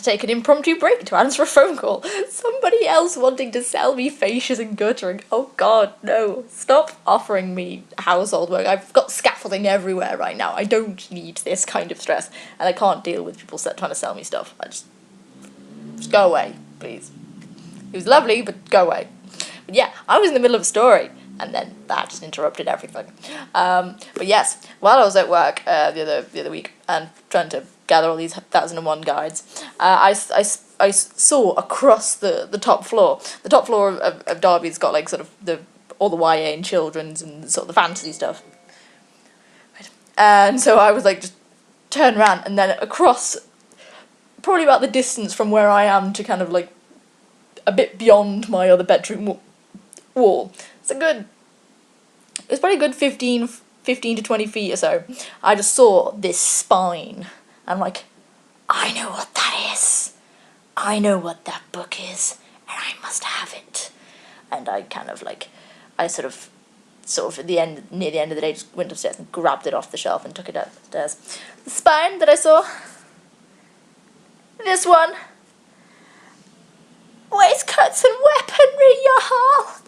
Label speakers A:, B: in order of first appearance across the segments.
A: take an impromptu break to answer a phone call. Somebody else wanting to sell me fascias and guttering. Oh god, no. Stop offering me household work. I've got scaffolding everywhere right now. I don't need this kind of stress. And I can't deal with people trying to sell me stuff. Just go away, please. It was lovely, but go away. But yeah, I was in the middle of a story, and then that just interrupted everything. But yes, while I was at work the other week and trying to gather all these 1001 guides, I saw across the top floor. The top floor of Derby's got like sort of all the YA and children's and sort of the fantasy stuff. And so I was like just turn around, and then across probably about the distance from where I am to kind of like a bit beyond my other bedroom wall. It was probably a good 15 to 20 feet or so. I just saw this spine. I'm like, I know what that is. I know what that book is, and I must have it. And I kind of like, I sort of near the end of the day, just went upstairs and grabbed it off the shelf and took it upstairs. The spine that I saw, this one, waistcoats and weaponry, y'all.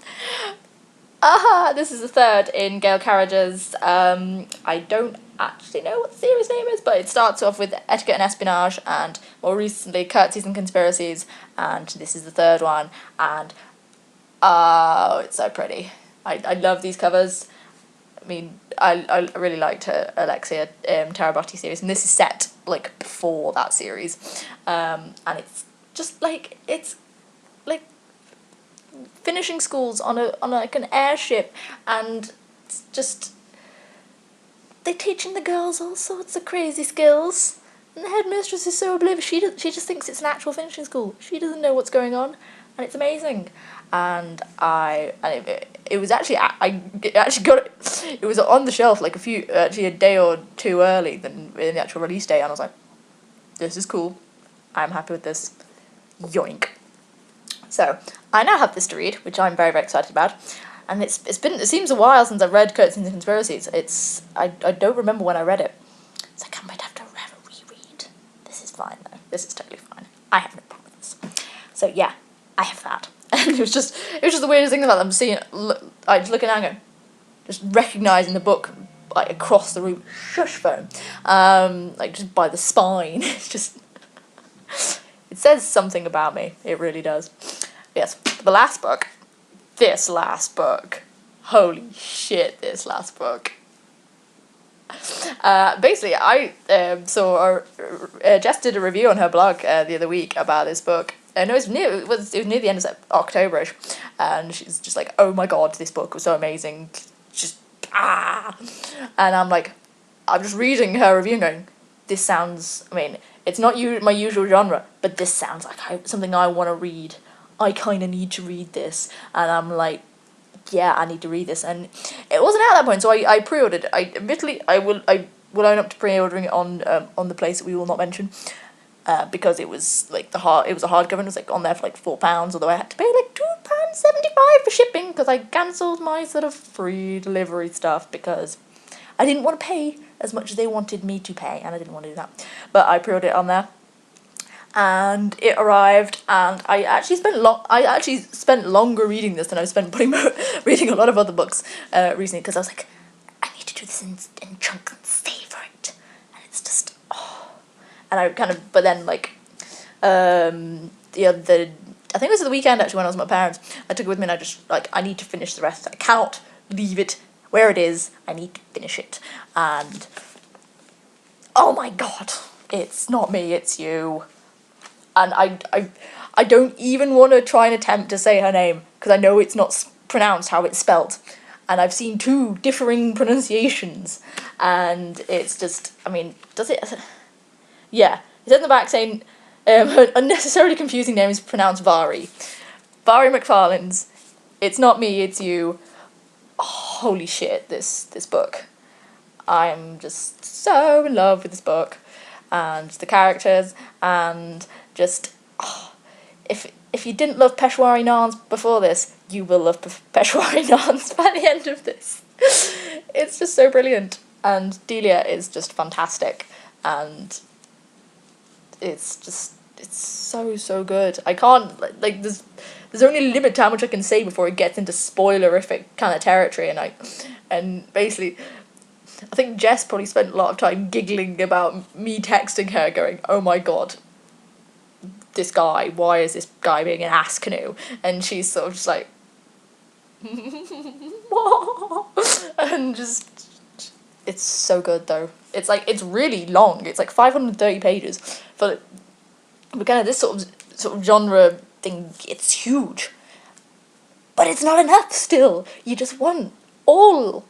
A: This is the third in Gail Carriage's, I don't actually know what the series name is, but it starts off with Etiquette and Espionage, and more recently Curtsies and Conspiracies, and this is the third one, and oh, it's so pretty. I love these covers. I mean, I really liked her Alexia Tarabotti series, and this is set like before that series, and it's just like, it's like finishing schools on like an airship, and it's just, they're teaching the girls all sorts of crazy skills, and the headmistress is so oblivious. She just thinks it's an actual finishing school. She doesn't know what's going on, and it's amazing. And it was actually, I actually got it was on the shelf like a day or two early than in the actual release day, and I was like, this is cool, I'm happy with this, yoink. So I now have this to read, which I'm very, very excited about, and it seems a while since I've read Curtsies and Conspiracies. I don't remember when I read it. It's like I might have to have a reread. This is fine though. This is totally fine. I have no problem with this. So yeah, I have that. And it was just the weirdest thing about them seeing it. I just looking at it, just recognising the book like across the room. Shush phone. Like just by the spine. It's just, it says something about me. It really does. Yes, the last book. This last book. Holy shit! This last book. Basically, I saw Jess did a review on her blog the other week about this book. No, it was near the end of October-ish, and she's just like, oh my god, this book was so amazing, just and I'm like, I'm just reading her review and going, this sounds, I mean, it's not my usual genre, but this sounds like something I want to read. I kind of need to read this, and I'm like, yeah, I need to read this, and it wasn't at that point, so I pre-ordered. Admittedly, I will own up to pre-ordering it on the place that we will not mention. Because it was like it was a hardcover, and it was like on there for like £4, although I had to pay like £2.75 for shipping because I cancelled my sort of free delivery stuff because I didn't want to pay as much as they wanted me to pay, and I didn't want to do that. But I pre-ordered it on there, and it arrived, and I actually spent longer reading this than I've spent reading a lot of other books recently, because I was like, I need to do this in chunks and savor it, and it's just. And I kind of, but then like, I think it was the weekend actually when I was with my parents, I took it with me and I just, like, I need to finish the rest. I cannot leave it where it is. I need to finish it. And, oh my god, it's not me, it's you. And I don't even want to try and attempt to say her name, because I know it's not pronounced how it's spelt. And I've seen 2 differing pronunciations. And it's just, I mean, does it... Yeah, it says in the back saying her unnecessarily confusing name is pronounced Mhairi. Mhairi McFarlane's It's Not Me, It's You. Oh, holy shit, this book. I'm just so in love with this book and the characters, and just if you didn't love Peshwari Nans before this, you will love Peshwari Nans by the end of this. It's just so brilliant, and Delia is just fantastic, and it's it's so good. I can't like there's only a limit to how much I can say before it gets into spoilerific kind of territory, and basically I think Jess probably spent a lot of time giggling about me texting her going, oh my god, this guy, why is this guy being an ass canoe? And she's sort of just like and just it's so good though. It's like it's really long. It's like 530 pages. But kind of this sort of genre thing, it's huge. But it's not enough still. You just want you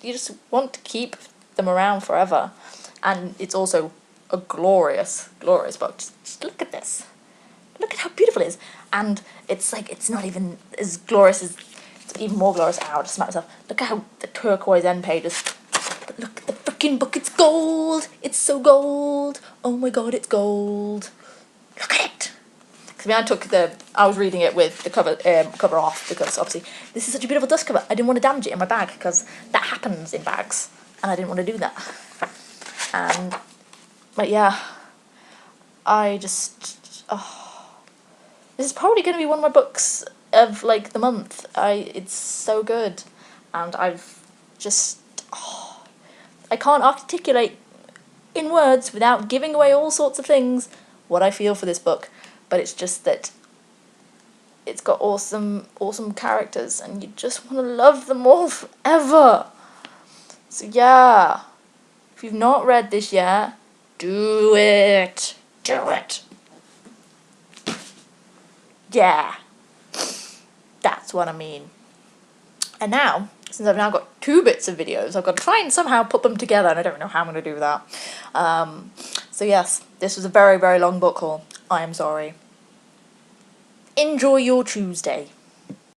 A: just want to keep them around forever. And it's also a glorious book. Just look at this. Look at how beautiful it is. And it's like, it's not even as glorious as, it's even more glorious. Ow, I just smacked myself. Look at how the turquoise end page is. But look at the freaking book, it's gold. It's so gold. Oh my god, it's gold. Look at it. I was reading it with the cover off, because obviously this is such a beautiful dust cover. I didn't want to damage it in my bag, because that happens in bags, and I didn't want to do that. But yeah, I just, this is probably going to be one of my books of like the month. It's so good, and I can't articulate in words without giving away all sorts of things what I feel for this book. But it's just that it's got awesome characters, and you just want to love them all forever. So yeah, if you've not read this yet, do it. Do it. Yeah, that's what I mean. And now, since I've now got 2 bits of videos, I've got to try and somehow put them together, and I don't know how I'm going to do that. So yes, this was a very, very long book haul. I am sorry. Enjoy your Tuesday.